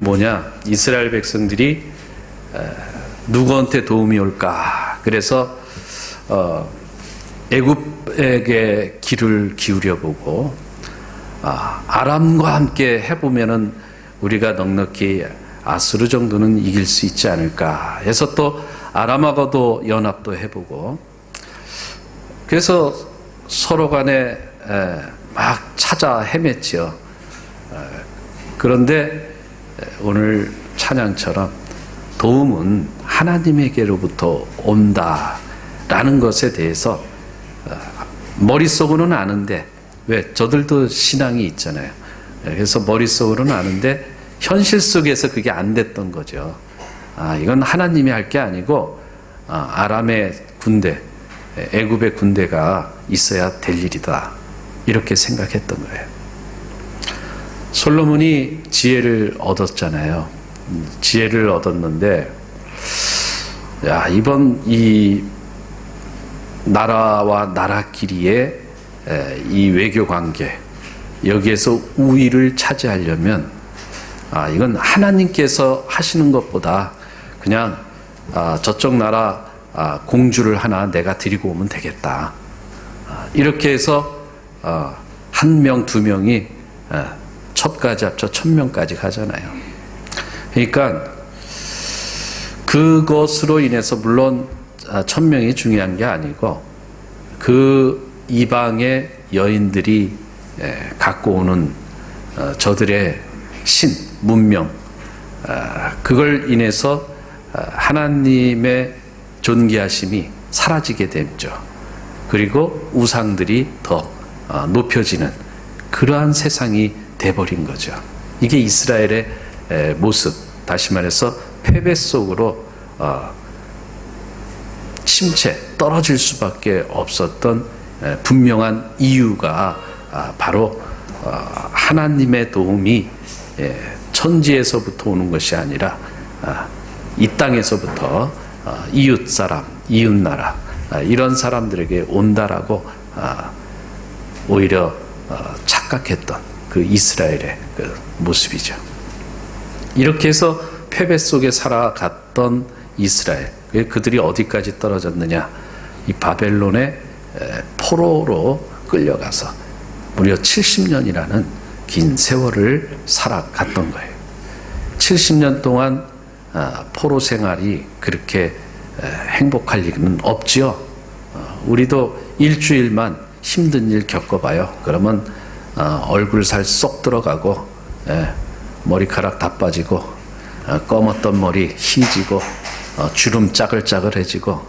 뭐냐? 이스라엘 백성들이 누구한테 도움이 올까? 그래서 애굽에게 귀를 기울여 보고 아람과 함께 해보면은 우리가 넉넉히 아수르 정도는 이길 수 있지 않을까 해서 또 아람하고도 연합도 해보고, 그래서 서로 간에 막 찾아 헤맸지요. 그런데 오늘 찬양처럼 도움은 하나님에게로부터 온다라는 것에 대해서 머릿속으로는 아는데, 왜? 저들도 신앙이 있잖아요. 그래서 머릿속으로는 아는데 현실 속에서 그게 안 됐던 거죠. 이건 하나님이 할 게 아니고 아람의 군대, 애굽의 군대가 있어야 될 일이다, 이렇게 생각했던 거예요. 솔로몬이 지혜를 얻었잖아요. 지혜를 얻었는데, 이번 이 나라와 나라끼리의 이 외교 관계, 여기에서 우위를 차지하려면 이건 하나님께서 하시는 것보다 그냥 저쪽 나라 공주를 하나 내가 데리고 오면 되겠다, 이렇게 해서 한 명, 두 명이 첩까지 합쳐 1000명까지 가잖아요. 그러니까 그것으로 인해서 물론 1000명이 중요한 게 아니고 그 이방의 여인들이 갖고 오는 저들의 신, 문명, 그걸 인해서 하나님의 존귀하심이 사라지게 되죠. 그리고 우상들이 더 높여지는 그러한 세상이 돼버린 거죠. 이게 이스라엘의 모습, 다시 말해서 패배 속으로 침체, 떨어질 수밖에 없었던 분명한 이유가 바로 하나님의 도움이 천지에서부터 오는 것이 아니라 이 땅에서부터 이웃 사람, 이웃 나라, 이런 사람들에게 온다라고 오히려 착각했던 그 이스라엘의 그 모습이죠. 이렇게 해서 패배 속에 살아갔던 이스라엘, 그들이 어디까지 떨어졌느냐? 이 바벨론의 포로로 끌려가서 무려 70년이라는 긴 세월을 살아갔던 거예요. 70년 동안 포로 생활이 그렇게 행복할 일은 없지요. 우리도 일주일만 힘든 일 겪어봐요. 그러면 얼굴 살 쏙 들어가고 머리카락 다 빠지고 검었던 머리 희지고 주름 짜글짜글해지고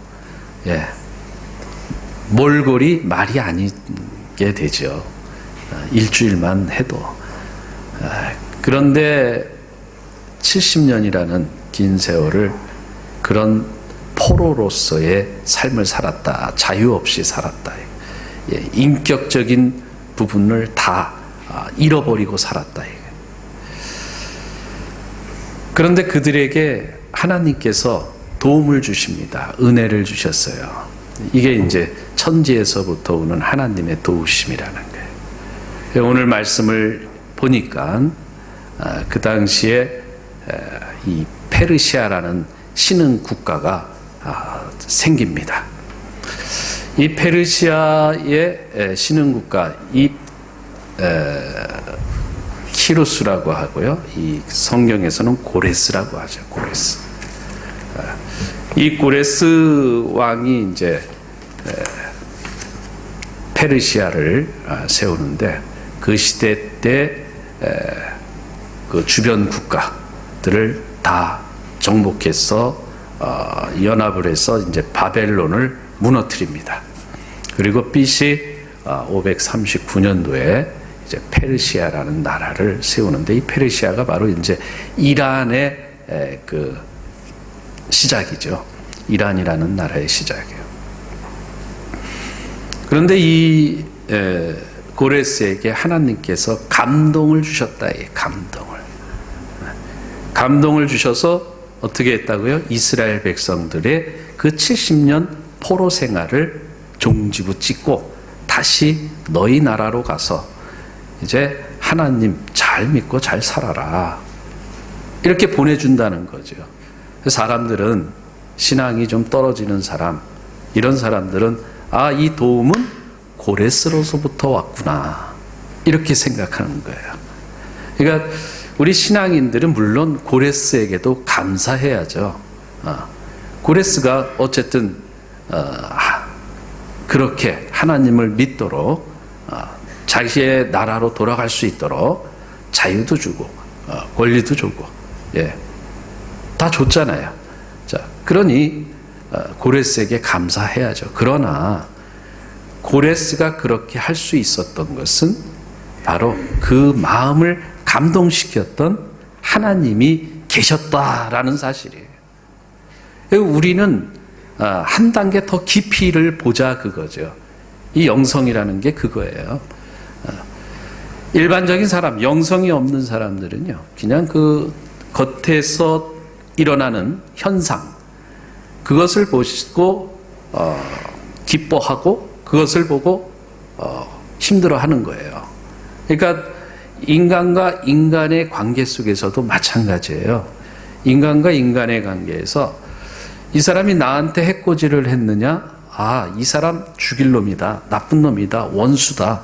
몰골이 말이 아니게 되죠. 일주일만 해도. 그런데 70년이라는 긴 세월을 그런 포로로서의 삶을 살았다. 자유 없이 살았다. 인격적인 부분을 다 잃어버리고 살았다. 그런데 그들에게 하나님께서 도움을 주십니다. 은혜를 주셨어요. 이게 이제 천지에서부터 오는 하나님의 도우심이라는 거예요. 오늘 말씀을 보니까 그 당시에 이 페르시아라는 신흥 국가가 생깁니다. 이 페르시아의 신흥 국가, 이 키루스라고 하고요. 이 성경에서는 고레스라고 하죠. 고레스. 이 고레스 왕이 이제 페르시아를 세우는데, 그 시대 때 그 주변 국가들을 다 정복해서 연합을 해서 이제 바벨론을 무너뜨립니다. 그리고 BC 539년도에 이제 페르시아라는 나라를 세우는데, 이 페르시아가 바로 이제 이란의 그 시작이죠. 이란이라는 나라의 시작이에요. 그런데 이 고레스에게 하나님께서 감동을 주셨다. 감동을 주셔서 어떻게 했다고요? 이스라엘 백성들의 그 70년 포로 생활을 종지부 찍고 다시 너희 나라로 가서 이제 하나님 잘 믿고 잘 살아라, 이렇게 보내준다는 거죠. 사람들은 신앙이 좀 떨어지는 사람, 이런 사람들은 이 도움은 고레스로서부터 왔구나, 이렇게 생각하는 거예요. 그러니까 우리 신앙인들은 물론 고레스에게도 감사해야죠. 고레스가 어쨌든 그렇게 하나님을 믿도록 자기의 나라로 돌아갈 수 있도록 자유도 주고 권리도 주고 다 줬잖아요. 자, 그러니 고레스에게 감사해야죠. 그러나 고레스가 그렇게 할 수 있었던 것은 바로 그 마음을 감동시켰던 하나님이 계셨다라는 사실이에요. 우리는 한 단계 더 깊이를 보자, 그거죠. 이 영성이라는 게 그거예요. 일반적인 사람, 영성이 없는 사람들은요, 그냥 그 겉에서 일어나는 현상, 그것을 보시고 기뻐하고 그것을 보고 힘들어하는 거예요. 그러니까 인간과 인간의 관계 속에서도 마찬가지예요. 인간과 인간의 관계에서 이 사람이 나한테 해코지를 했느냐? 이 사람 죽일 놈이다, 나쁜 놈이다, 원수다.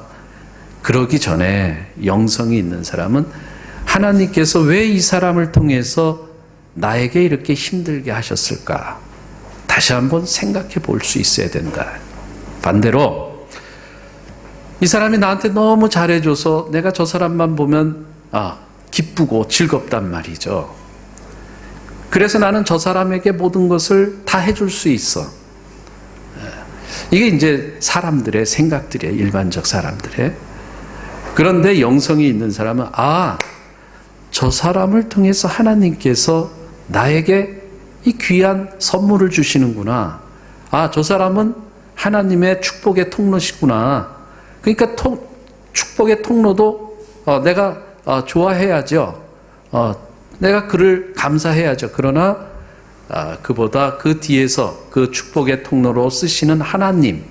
그러기 전에 영성이 있는 사람은 하나님께서 왜 이 사람을 통해서 나에게 이렇게 힘들게 하셨을까? 다시 한번 생각해 볼 수 있어야 된다. 반대로 이 사람이 나한테 너무 잘해줘서 내가 저 사람만 보면 기쁘고 즐겁단 말이죠. 그래서 나는 저 사람에게 모든 것을 다 해줄 수 있어. 이게 이제 사람들의 생각들이에요. 일반적 사람들의. 그런데 영성이 있는 사람은 저 사람을 통해서 하나님께서 나에게 이 귀한 선물을 주시는구나. 저 사람은 하나님의 축복의 통로시구나. 그러니까 축복의 통로도 내가 좋아해야죠. 내가 그를 감사해야죠. 그러나 그보다 그 뒤에서 그 축복의 통로로 쓰시는 하나님,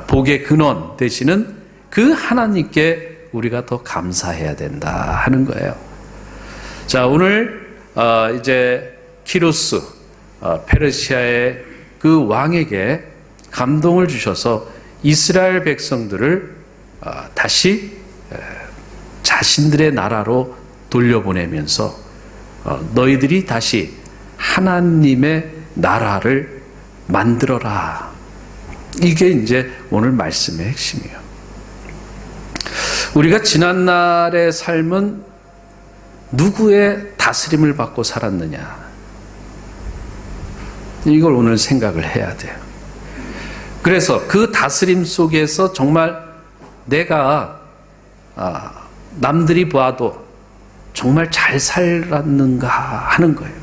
복의 근원 되시는 그 하나님께 우리가 더 감사해야 된다 하는 거예요. 자, 오늘 이제 키루스 페르시아의 그 왕에게 감동을 주셔서 이스라엘 백성들을 다시 자신들의 나라로 돌려보내면서 너희들이 다시 하나님의 나라를 만들어라. 이게 이제 오늘 말씀의 핵심이에요. 우리가 지난날의 삶은 누구의 다스림을 받고 살았느냐, 이걸 오늘 생각을 해야 돼요. 그래서 그 다스림 속에서 정말 내가 남들이 봐도 정말 잘 살았는가 하는 거예요.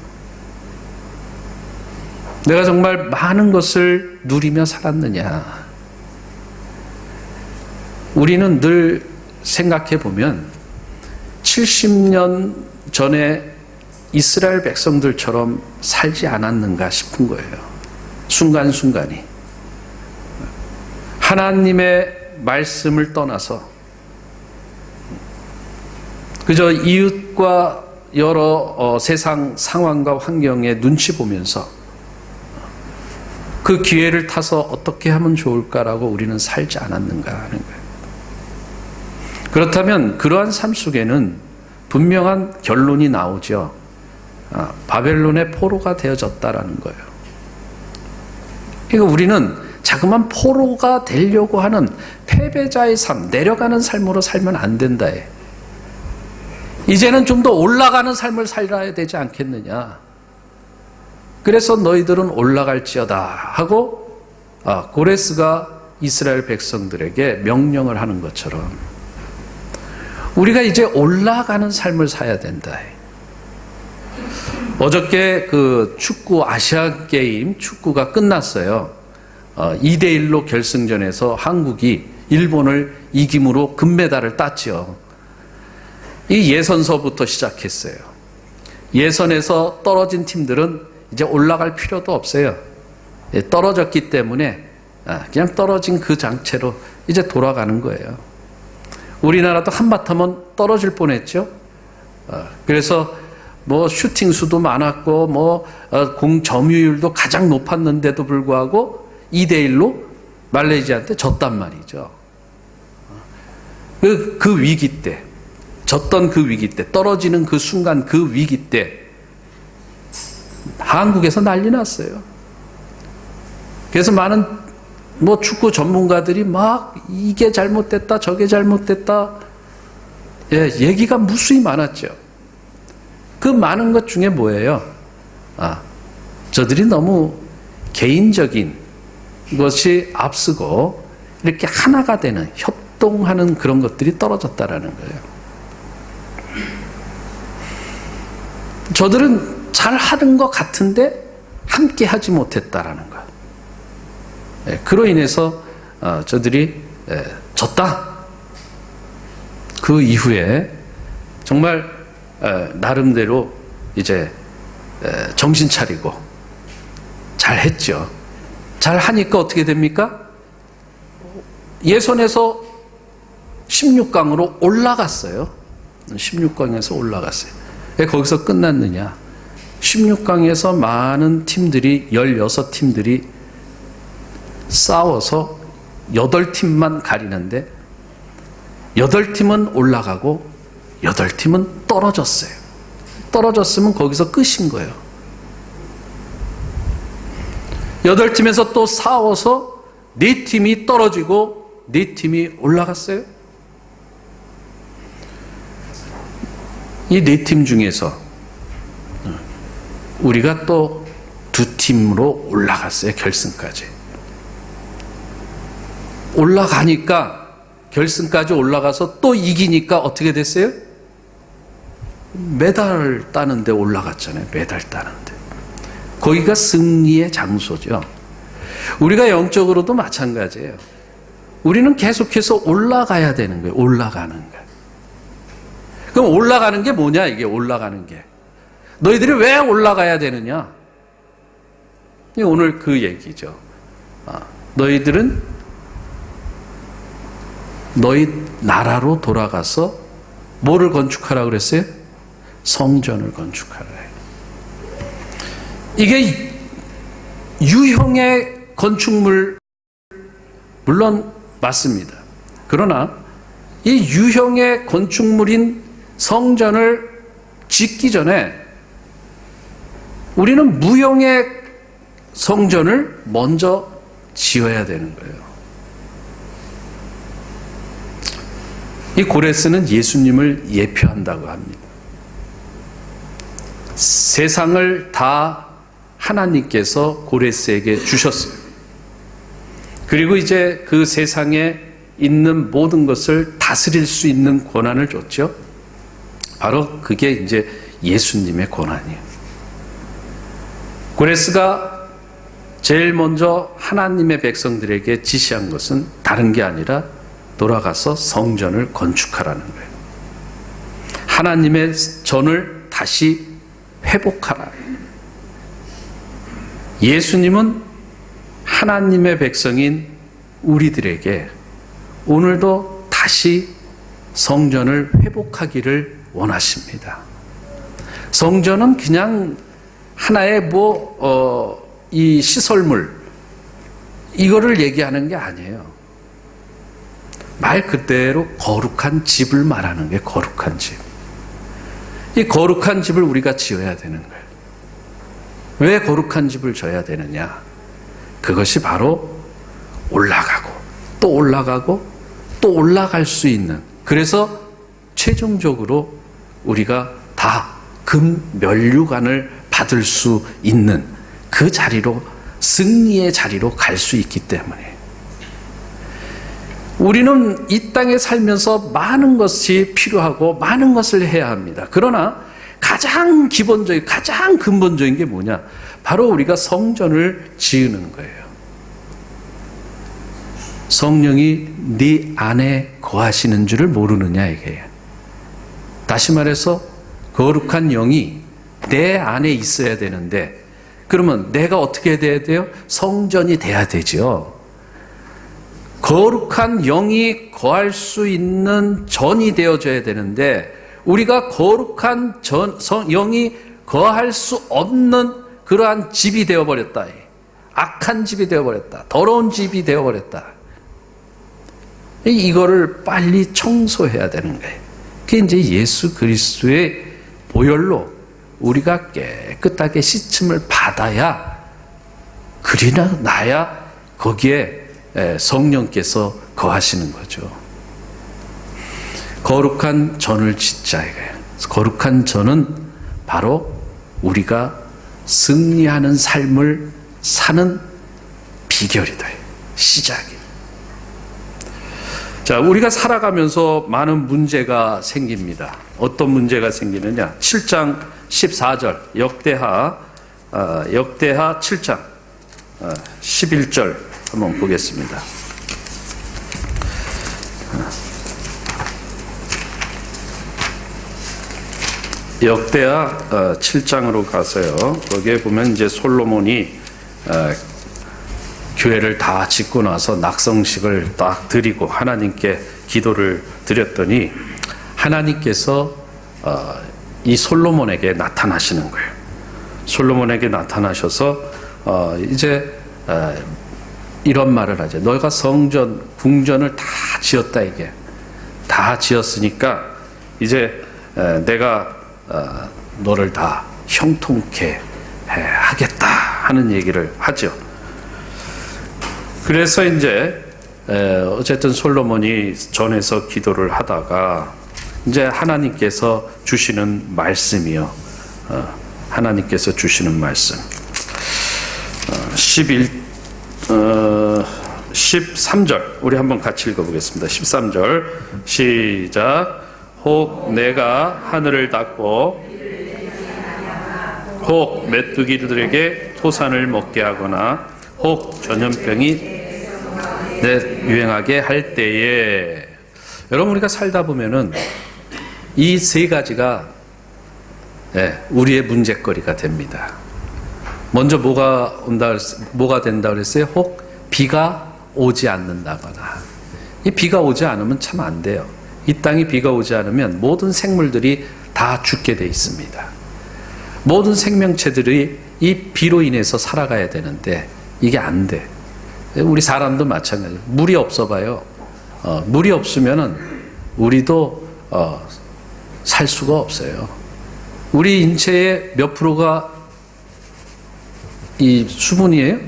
내가 정말 많은 것을 누리며 살았느냐. 우리는 늘 생각해 보면 70년 전에 이스라엘 백성들처럼 살지 않았는가 싶은 거예요. 순간순간이. 하나님의 말씀을 떠나서 그저 이웃과 여러 세상 상황과 환경에 눈치 보면서 그 기회를 타서 어떻게 하면 좋을까라고 우리는 살지 않았는가 하는 거예요. 그렇다면 그러한 삶 속에는 분명한 결론이 나오죠. 바벨론의 포로가 되어졌다라는 거예요. 그러니까 우리는 자그만 포로가 되려고 하는 패배자의 삶, 내려가는 삶으로 살면 안 된다. 이제는 좀 더 올라가는 삶을 살아야 되지 않겠느냐. 그래서 너희들은 올라갈지어다 하고 고레스가 이스라엘 백성들에게 명령을 하는 것처럼 우리가 이제 올라가는 삶을 살아야 된다. 어저께 그 축구 아시안 게임 축구가 끝났어요. 2대1로 결승전에서 한국이 일본을 이김으로 금메달을 땄죠. 이 예선서부터 시작했어요. 예선에서 떨어진 팀들은 이제 올라갈 필요도 없어요. 떨어졌기 때문에 그냥 떨어진 그 장체로 이제 돌아가는 거예요. 우리나라도 한바탕은 떨어질 뻔했죠. 그래서 뭐 슈팅 수도 많았고 공 점유율도 가장 높았는데도 불구하고 2대1로 말레이시아한테 졌단 말이죠. 그 위기 때, 졌던 그 위기 때, 떨어지는 그 순간 그 위기 때 한국에서 난리 났어요. 그래서 많은 축구 전문가들이 막 이게 잘못됐다, 저게 잘못됐다, 얘기가 무수히 많았죠. 그 많은 것 중에 뭐예요? 저들이 너무 개인적인 것이 앞서고 이렇게 하나가 되는, 협동하는 그런 것들이 떨어졌다라는 거예요. 저들은 잘 하는 것 같은데 함께 하지 못했다라는 거예요. 그로 인해서 저들이 졌다. 그 이후에 정말 나름대로 이제 정신 차리고 잘 했죠. 잘 하니까 어떻게 됩니까? 예선에서 16강으로 올라갔어요. 16강에서 올라갔어요. 왜 거기서 끝났느냐? 16강에서 많은 팀들이, 16팀들이 싸워서 8팀만 가리는데 8팀은 올라가고 8팀은 떨어졌어요. 떨어졌으면 거기서 끝인 거예요. 8팀에서 또 싸워서 4팀이 떨어지고 4팀이 올라갔어요. 이 4팀 중에서 우리가 또 2팀으로 올라갔어요. 결승까지. 올라가니까, 결승까지 올라가서 또 이기니까 어떻게 됐어요? 메달 따는데 올라갔잖아요. 메달 따는데. 거기가 승리의 장소죠. 우리가 영적으로도 마찬가지예요. 우리는 계속해서 올라가야 되는 거예요. 올라가는 거예요. 그럼 올라가는 게 뭐냐? 이게 올라가는 게. 너희들이 왜 올라가야 되느냐? 오늘 그 얘기죠. 너희들은 너희 나라로 돌아가서 뭐를 건축하라고 그랬어요? 성전을 건축하라. 이게 유형의 건축물, 물론 맞습니다. 그러나 이 유형의 건축물인 성전을 짓기 전에 우리는 무형의 성전을 먼저 지어야 되는 거예요. 이 고레스는 예수님을 예표한다고 합니다. 세상을 다 하나님께서 고레스에게 주셨어요. 그리고 이제 그 세상에 있는 모든 것을 다스릴 수 있는 권한을 줬죠. 바로 그게 이제 예수님의 권한이에요. 고레스가 제일 먼저 하나님의 백성들에게 지시한 것은 다른 게 아니라 돌아가서 성전을 건축하라는 거예요. 하나님의 전을 다시 회복하라. 예수님은 하나님의 백성인 우리들에게 오늘도 다시 성전을 회복하기를 원하십니다. 성전은 그냥 하나의 이 시설물, 이거를 얘기하는 게 아니에요. 말 그대로 거룩한 집을 말하는 게 거룩한 집. 이 거룩한 집을 우리가 지어야 되는 거예요. 왜 거룩한 집을 져야 되느냐? 그것이 바로 올라가고 또 올라가고 또 올라갈 수 있는, 그래서 최종적으로 우리가 다 금면류관을 받을 수 있는 그 자리로, 승리의 자리로 갈 수 있기 때문에 우리는 이 땅에 살면서 많은 것이 필요하고 많은 것을 해야 합니다. 그러나 가장 기본적인, 가장 근본적인 게 뭐냐? 바로 우리가 성전을 지으는 거예요. 성령이 네 안에 거하시는 줄을 모르느냐, 이게. 다시 말해서 거룩한 영이 내 안에 있어야 되는데, 그러면 내가 어떻게 돼야 돼요? 성전이 돼야 되죠. 거룩한 영이 거할 수 있는 전이 되어져야 되는데 우리가 거룩한 영이 거할 수 없는 그러한 집이 되어버렸다. 악한 집이 되어버렸다. 더러운 집이 되어버렸다. 이거를 빨리 청소해야 되는 거예요. 그게 이제 예수 그리스도의 보혈로 우리가 깨끗하게 씻음을 받아야, 그리나 나야 거기에 성령께서 거하시는 거죠. 거룩한 전을 짓자 이거예요. 거룩한 전은 바로 우리가 승리하는 삶을 사는 비결이다. 시작이. 자, 우리가 살아가면서 많은 문제가 생깁니다. 어떤 문제가 생기느냐? 7장 14절 역대하 7장 11절 한번 보겠습니다. 역대하 7장으로 가서요. 거기에 보면 이제 솔로몬이 교회를 다 짓고 나서 낙성식을 딱 드리고 하나님께 기도를 드렸더니 하나님께서 이 솔로몬에게 나타나시는 거예요. 솔로몬에게 나타나셔서 이제 이런 말을 하죠. 너가 성전, 궁전을 다 지었다 이게. 다 지었으니까 이제 내가 너를 다 형통케 하겠다 하는 얘기를 하죠. 그래서 이제 어쨌든 솔로몬이 전에서 기도를 하다가 이제 하나님께서 주시는 말씀이요. 하나님께서 주시는 말씀. 13절 우리 한번 같이 읽어보겠습니다. 13절 시작. 혹 내가 하늘을 닫고 혹 메뚜기들에게 토산을 먹게 하거나 혹 전염병이 유행하게 할 때에, 여러분 우리가 살다 보면은 이 세 가지가 우리의 문제거리가 됩니다. 먼저 뭐가 된다 그랬어요? 혹 비가 오지 않는다거나. 이 비가 오지 않으면 참 안 돼요. 이 땅에 비가 오지 않으면 모든 생물들이 다 죽게 돼 있습니다. 모든 생명체들이 이 비로 인해서 살아가야 되는데 이게 안 돼. 우리 사람도 마찬가지예요. 물이 없어 봐요. 물이 없으면은 우리도 살 수가 없어요. 우리 인체의 몇 프로가 이 수분이에요?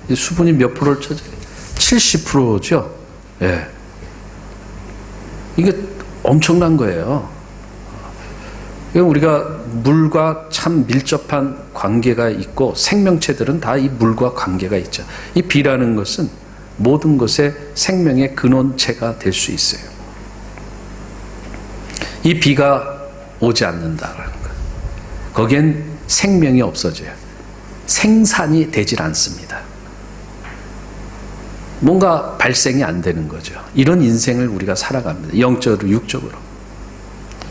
이 수분이 몇 프로를 차지해요? 70%죠. 예. 이게 엄청난 거예요. 우리가 물과 참 밀접한 관계가 있고 생명체들은 다 이 물과 관계가 있죠. 이 비라는 것은 모든 것의 생명의 근원체가 될 수 있어요. 이 비가 오지 않는다라는 것. 거기엔 생명이 없어져요. 생산이 되질 않습니다. 뭔가 발생이 안 되는 거죠. 이런 인생을 우리가 살아갑니다. 영적으로, 육적으로.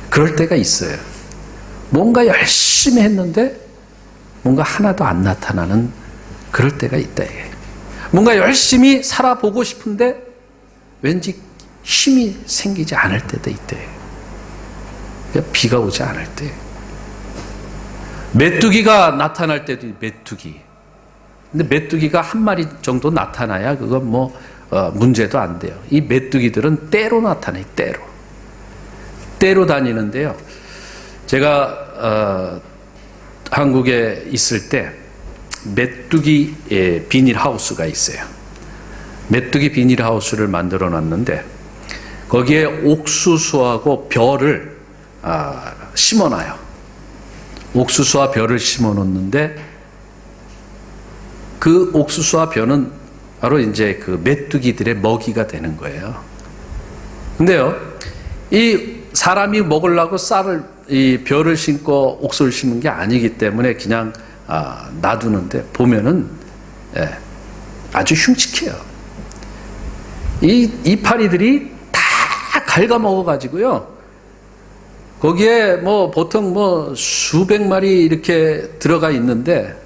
그럴 때가 있어요. 뭔가 열심히 했는데 뭔가 하나도 안 나타나는 그럴 때가 있다. 뭔가 열심히 살아보고 싶은데 왠지 힘이 생기지 않을 때도 있대. 비가 오지 않을 때. 메뚜기가 나타날 때도 메뚜기. 근데 메뚜기가 한 마리 정도 나타나야 그건 문제도 안 돼요. 이 메뚜기들은 때로 나타나요. 때로 다니는데요. 제가 한국에 있을 때 메뚜기 비닐하우스가 있어요. 메뚜기 비닐하우스를 만들어 놨는데 거기에 옥수수하고 벼를 심어놔요. 옥수수와 벼를 심어 놓는데 그 옥수수와 벼는 바로 이제 그 메뚜기들의 먹이가 되는 거예요. 근데요, 이 사람이 먹으려고 이 벼를 심고 옥수수를 심은 게 아니기 때문에 그냥 놔두는데 보면은 아주 흉측해요. 이 이파리들이 다 갉아먹어 가지고요. 거기에 보통 수백 마리 이렇게 들어가 있는데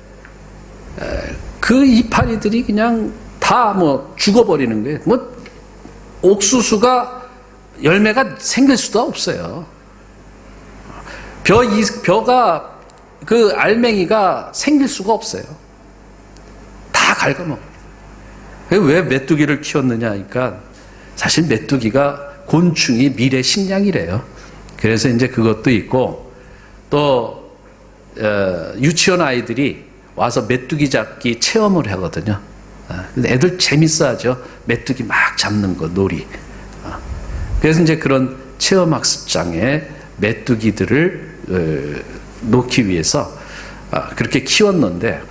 그 이파리들이 그냥 다 죽어버리는 거예요. 옥수수가 열매가 생길 수도 없어요. 벼가 그 알맹이가 생길 수가 없어요. 다 갉아먹어요. 왜 메뚜기를 키웠느냐 하니까 사실 메뚜기가 곤충이 미래 식량이래요. 그래서 이제 그것도 있고 또 유치원 아이들이 와서 메뚜기 잡기 체험을 하거든요. 애들 재밌어하죠. 메뚜기 막 잡는 거 놀이. 그래서 이제 그런 체험학습장에 메뚜기들을 놓기 위해서 그렇게 키웠는데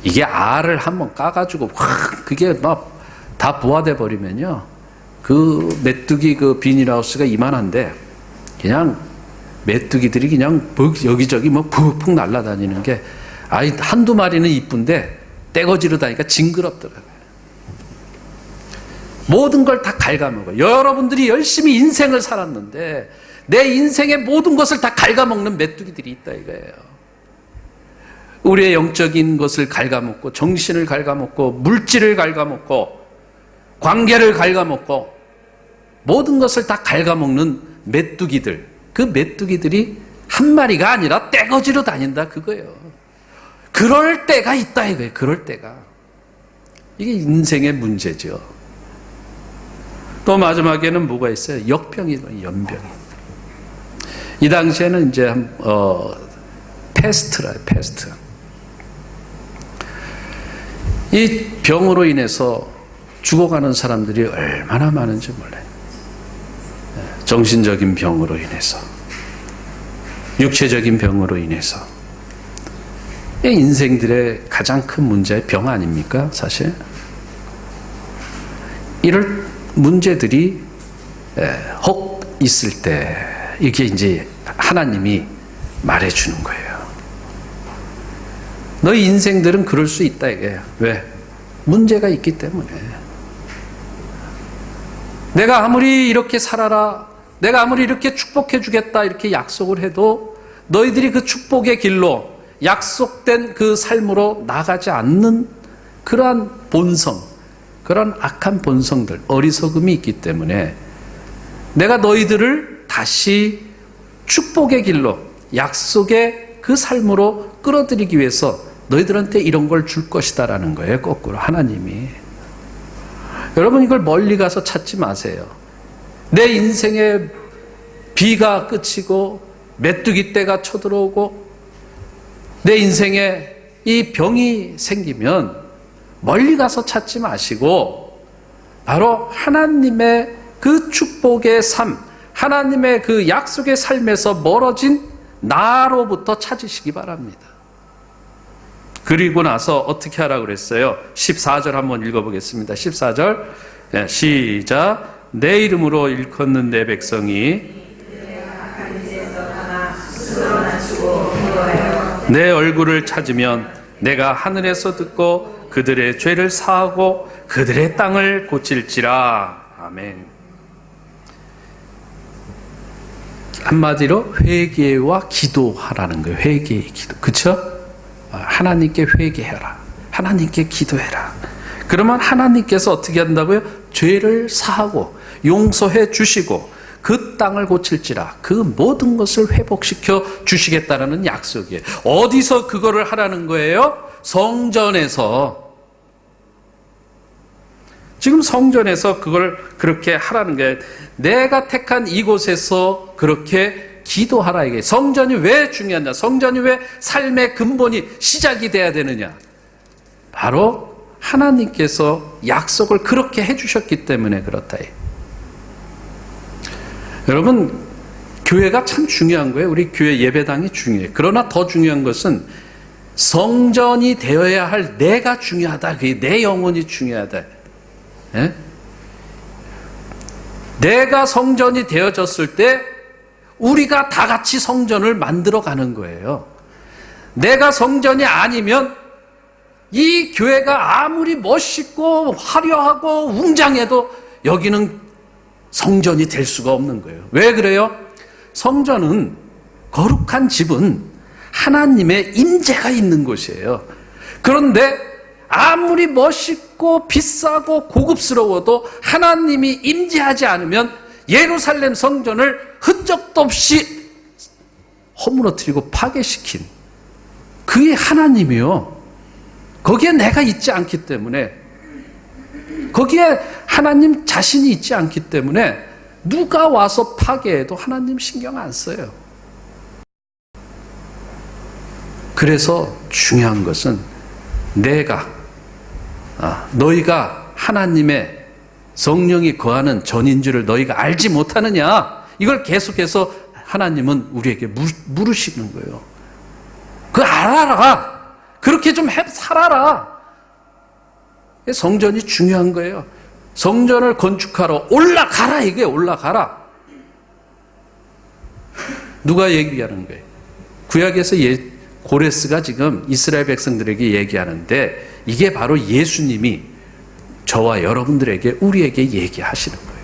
이게 알을 한번 까가지고 확 그게 막 다 부화돼 버리면요. 그 메뚜기 그 비닐하우스가 이만한데 그냥 메뚜기들이 그냥 여기저기 뭐 푹푹 날아다니는 게 아이 한두 마리는 이쁜데 떼거지로 다니까 징그럽더라고요. 모든 걸 다 갉아먹어요. 여러분들이 열심히 인생을 살았는데 내 인생의 모든 것을 다 갉아먹는 메뚜기들이 있다 이거예요. 우리의 영적인 것을 갉아먹고 정신을 갉아먹고 물질을 갉아먹고 관계를 갉아먹고 모든 것을 다 갉아먹는 메뚜기들. 그 메뚜기들이 한 마리가 아니라 떼거지로 다닌다 그거예요. 그럴 때가 있다 이거예요. 그럴 때가. 이게 인생의 문제죠. 또 마지막에는 뭐가 있어요? 역병이고 연병이. 이 당시에는 이제 패스트라요. 패스트. 이 병으로 인해서 죽어가는 사람들이 얼마나 많은지 몰라요. 정신적인 병으로 인해서, 육체적인 병으로 인해서. 인생들의 가장 큰 문제의 병 아닙니까? 사실. 이럴 문제들이 혹 있을 때 이게 이제 하나님이 말해주는 거예요. 너희 인생들은 그럴 수 있다 이게. 왜? 문제가 있기 때문에. 내가 아무리 이렇게 살아라, 내가 아무리 이렇게 축복해 주겠다 이렇게 약속을 해도 너희들이 그 축복의 길로 약속된 그 삶으로 나가지 않는 그러한 본성, 그런 악한 본성들, 어리석음이 있기 때문에 내가 너희들을 다시 축복의 길로, 약속의 그 삶으로 끌어들이기 위해서 너희들한테 이런 걸 줄 것이다라는 거예요. 거꾸로 하나님이. 여러분 이걸 멀리 가서 찾지 마세요. 내 인생의 비가 끝이고 메뚜기 떼가 쳐들어오고 내 인생에 이 병이 생기면 멀리 가서 찾지 마시고 바로 하나님의 그 축복의 삶, 하나님의 그 약속의 삶에서 멀어진 나로부터 찾으시기 바랍니다. 그리고 나서 어떻게 하라고 그랬어요? 14절 한번 읽어보겠습니다. 14절 시작. 내 이름으로 일컫는 내 백성이 내 얼굴을 찾으면 내가 하늘에서 듣고 그들의 죄를 사하고 그들의 땅을 고칠지라. 아멘. 한마디로 회개와 기도하라는 거예요. 회개의 기도. 그렇죠? 하나님께 회개해라. 하나님께 기도해라. 그러면 하나님께서 어떻게 한다고요? 죄를 사하고 용서해 주시고 그 땅을 고칠지라. 그 모든 것을 회복시켜 주시겠다라는 약속이에요. 어디서 그거를 하라는 거예요? 성전에서. 지금 성전에서 그걸 그렇게 하라는 게 내가 택한 이곳에서 그렇게 기도하라 이게. 성전이 왜 중요하냐? 성전이 왜 삶의 근본이 시작이 돼야 되느냐? 바로 하나님께서 약속을 그렇게 해주셨기 때문에 그렇다. 여러분 교회가 참 중요한 거예요. 우리 교회 예배당이 중요해요. 그러나 더 중요한 것은 성전이 되어야 할 내가 중요하다. 그게 내 영혼이 중요하다. 예? 내가 성전이 되어졌을 때 우리가 다 같이 성전을 만들어 가는 거예요. 내가 성전이 아니면 이 교회가 아무리 멋있고 화려하고 웅장해도 여기는 성전이 될 수가 없는 거예요. 왜 그래요? 성전은, 거룩한 집은 하나님의 임재가 있는 곳이에요. 그런데 아무리 멋있고 비싸고 고급스러워도 하나님이 임재하지 않으면 예루살렘 성전을 흔적도 없이 허물어뜨리고 파괴시킨 그게 하나님이요. 거기에 내가 있지 않기 때문에, 거기에 하나님 자신이 있지 않기 때문에 누가 와서 파괴해도 하나님 신경 안 써요. 그래서 중요한 것은 너희가 하나님의 성령이 거하는 전인 줄을 너희가 알지 못하느냐, 이걸 계속해서 하나님은 우리에게 물으시는 거예요. 그거 알아라. 그렇게 좀 살아라. 성전이 중요한 거예요. 성전을 건축하러 올라가라, 이게 올라가라. 누가 얘기하는 거예요? 구약에서 고레스가 지금 이스라엘 백성들에게 얘기하는데, 이게 바로 예수님이 저와 여러분들에게, 우리에게 얘기하시는 거예요.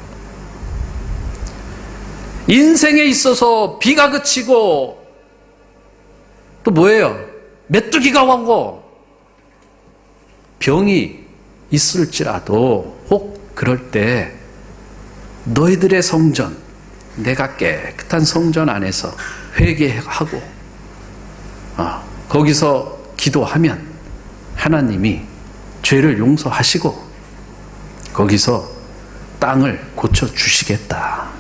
인생에 있어서 비가 그치고 또 뭐예요? 메뚜기가 오고 병이 있을지라도 혹 그럴 때 너희들의 성전, 내가 깨끗한 성전 안에서 회개하고 거기서 기도하면 하나님이 죄를 용서하시고 거기서 땅을 고쳐주시겠다.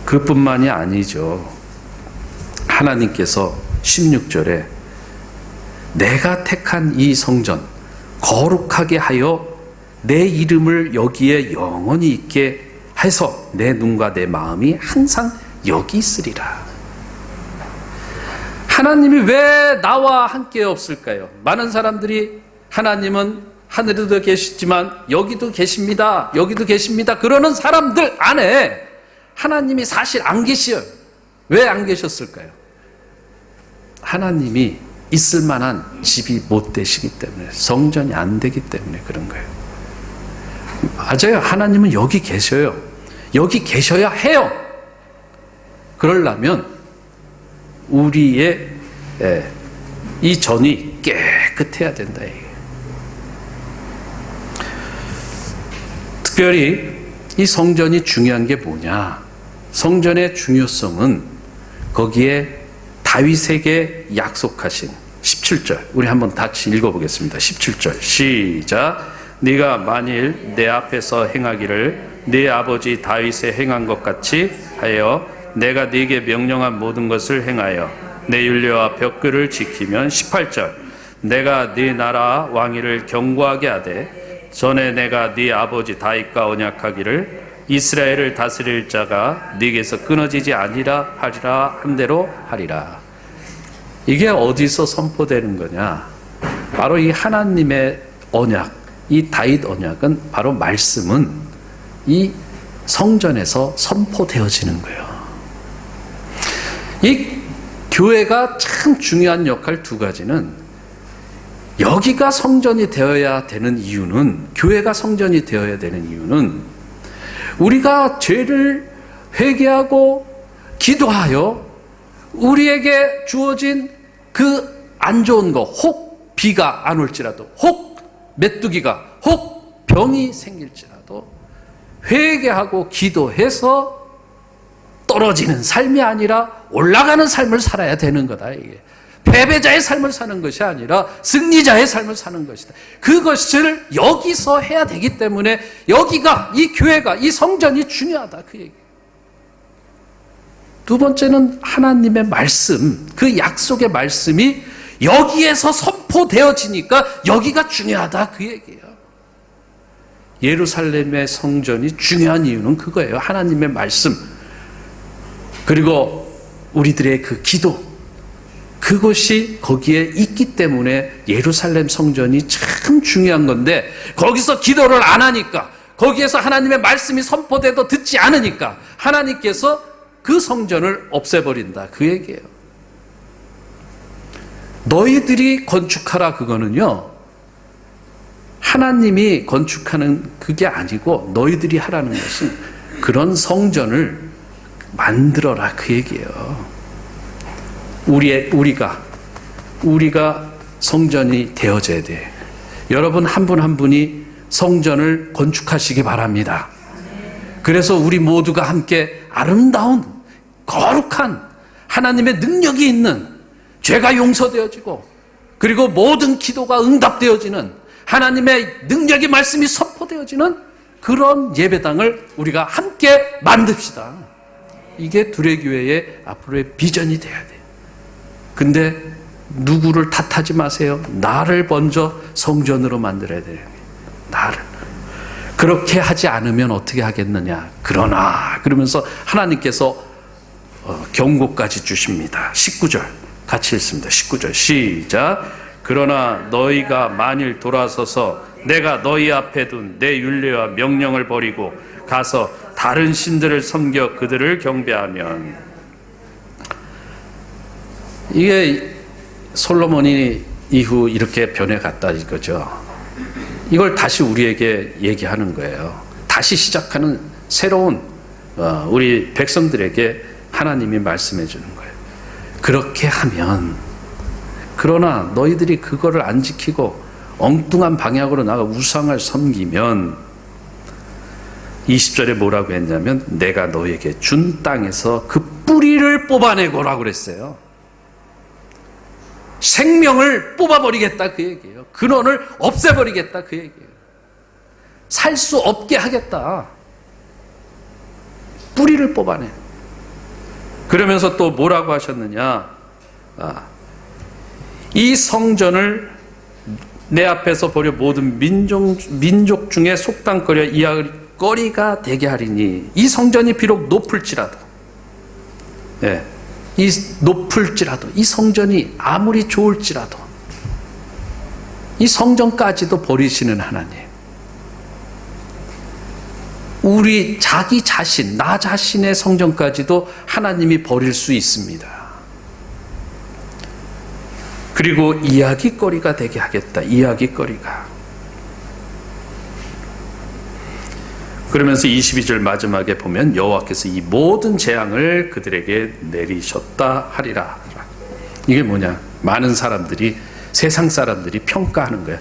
그뿐만이 아니죠. 하나님께서 16절에 내가 택한 이 성전 거룩하게 하여 내 이름을 여기에 영원히 있게 해서 내 눈과 내 마음이 항상 여기 있으리라. 하나님이 왜 나와 함께 없을까요? 많은 사람들이 하나님은 하늘에도 계시지만 여기도 계십니다, 여기도 계십니다 그러는 사람들 안에 하나님이 사실 안 계셔요. 왜 안 계셨을까요? 하나님이 있을 만한 집이 못 되시기 때문에, 성전이 안 되기 때문에 그런 거예요. 맞아요. 하나님은 여기 계셔요. 여기 계셔야 해요. 그러려면 우리의 이 전이 깨끗해야 된다. 특별히 이 성전이 중요한 게 뭐냐? 성전의 중요성은 거기에 다윗에게 약속하신 17절, 우리 한번 같이 읽어보겠습니다. 17절 시작. 네가 만일 내 앞에서 행하기를 네 아버지 다윗의 행한 것 같이 하여 내가 네게 명령한 모든 것을 행하여 내 율례와 벽글을 지키면 18절 내가 네 나라 왕위를 견고하게 하되 전에 내가 네 아버지 다윗과 언약하기를 이스라엘을 다스릴 자가 네게서 끊어지지 아니라 하리라 한 대로 하리라. 이게 어디서 선포되는 거냐? 바로 이 하나님의 언약, 이 다윗 언약은 바로 말씀은 이 성전에서 선포되어지는 거예요. 이 교회가 참 중요한 역할 두 가지는, 여기가 성전이 되어야 되는 이유는, 교회가 성전이 되어야 되는 이유는 우리가 죄를 회개하고 기도하여 우리에게 주어진 그 안 좋은 거, 혹 비가 안 올지라도, 혹 메뚜기가, 혹 병이 생길지라도 회개하고 기도해서 떨어지는 삶이 아니라 올라가는 삶을 살아야 되는 거다. 이게 패배자의 삶을 사는 것이 아니라 승리자의 삶을 사는 것이다. 그것을 여기서 해야 되기 때문에 여기가, 이 교회가, 이 성전이 중요하다, 그 얘기. 두 번째는 하나님의 말씀, 그 약속의 말씀이 여기에서 선포되어지니까 여기가 중요하다, 그 얘기예요. 예루살렘의 성전이 중요한 이유는 그거예요. 하나님의 말씀, 그리고 우리들의 그 기도, 그것이 거기에 있기 때문에 예루살렘 성전이 참 중요한 건데, 거기서 기도를 안 하니까, 거기에서 하나님의 말씀이 선포돼도 듣지 않으니까 하나님께서 그 성전을 없애버린다, 그 얘기예요. 너희들이 건축하라, 그거는요, 하나님이 건축하는 그게 아니고 너희들이 하라는 것은 그런 성전을 만들어라, 그 얘기예요. 우리가 성전이 되어져야 돼. 여러분 한 분 한 분이 성전을 건축하시기 바랍니다. 그래서 우리 모두가 함께 아름다운 거룩한 하나님의 능력이 있는, 죄가 용서되어지고 그리고 모든 기도가 응답되어지는, 하나님의 능력의 말씀이 선포되어지는 그런 예배당을 우리가 함께 만듭시다. 이게 두레교회의 앞으로의 비전이 돼야 돼요. 근데 누구를 탓하지 마세요. 나를 먼저 성전으로 만들어야 돼요. 나를. 그렇게 하지 않으면 어떻게 하겠느냐. 그러면서 하나님께서 경고까지 주십니다. 19절 같이 읽습니다. 19절 시작. 그러나 너희가 만일 돌아서서 내가 너희 앞에 둔 내 율례와 명령을 버리고 가서 다른 신들을 섬겨 그들을 경배하면. 이게 솔로몬이 이후 이렇게 변해갔다 이거죠. 이걸 다시 우리에게 얘기하는 거예요. 다시 시작하는 새로운 우리 백성들에게 하나님이 말씀해 주는 거예요. 그렇게 하면, 그러나 너희들이 그거를 안 지키고 엉뚱한 방향으로 나가 우상을 섬기면 20절에 뭐라고 했냐면 내가 너에게 준 땅에서 그 뿌리를 뽑아내고라고 그랬어요. 생명을 뽑아버리겠다 그 얘기예요. 근원을 없애버리겠다 그 얘기예요. 살 수 없게 하겠다. 뿌리를 뽑아내. 그러면서 또 뭐라고 하셨느냐. 이 성전을 내 앞에서 버려 모든 민족 중에 속담거려 이야기거리가 되게 하리니. 이 성전이 비록 높을지라도, 이 성전이 아무리 좋을지라도 이 성전까지도 버리시는 하나님. 우리 자기 자신, 나 자신의 성전까지도 하나님이 버릴 수 있습니다. 그리고 이야기거리가 되게 하겠다. 이야기거리가. 그러면서 22절 마지막에 보면 여호와께서 이 모든 재앙을 그들에게 내리셨다 하리라. 이게 뭐냐? 많은 사람들이, 세상 사람들이 평가하는 거예요.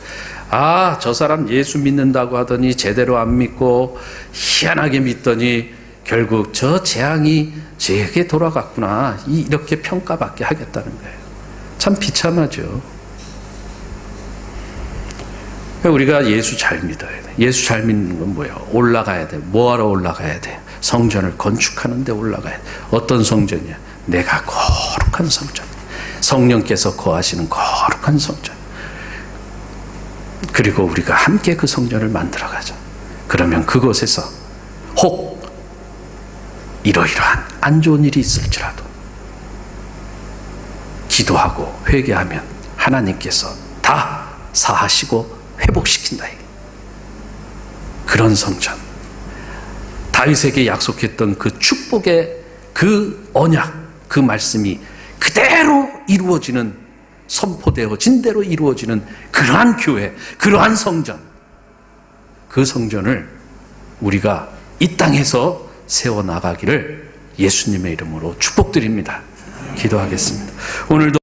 아, 저 사람 예수 믿는다고 하더니 제대로 안 믿고 희한하게 믿더니 결국 저 재앙이 제게 돌아갔구나. 이렇게 평가받게 하겠다는 거예요. 참 비참하죠. 우리가 예수 잘 믿어야 돼. 예수 잘 믿는 건 뭐예요? 올라가야 돼. 뭐하러 올라가야 돼? 성전을 건축하는 데 올라가야 돼. 어떤 성전이야? 내가 거룩한 성전. 성령께서 거하시는 거룩한 성전. 그리고 우리가 함께 그 성전을 만들어가자. 그러면 그곳에서 혹 이러이러한 안 좋은 일이 있을지라도 기도하고 회개하면 하나님께서 다 사하시고 회복시킨다. 그런 성전. 다윗에게 약속했던 그 축복의 그 언약, 그 말씀이 그대로 이루어지는, 선포되어진 대로 이루어지는 그러한 교회, 그러한 성전. 그 성전을 우리가 이 땅에서 세워나가기를 예수님의 이름으로 축복드립니다. 기도하겠습니다. 오늘도